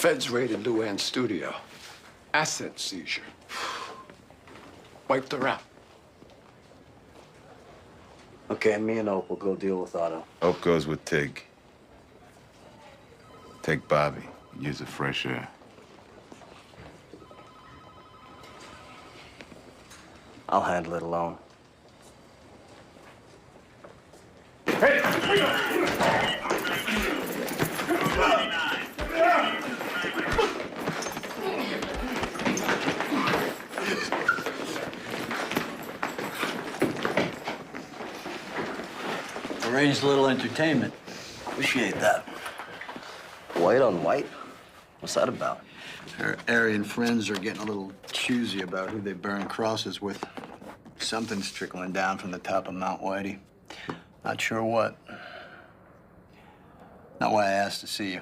Feds raided Luann's studio. Asset seizure. Wiped her out. Okay, me and Oak will go deal with Otto. Oak goes with Tig. Take Bobby. Use the fresh air. I'll handle it alone. Arranged a little entertainment. Appreciate that. White on white? What's that about? Our Aryan friends are getting a little choosy about who they burn crosses with. Something's trickling down from the top of Mount Whitey. Not sure what. Not why I asked to see you.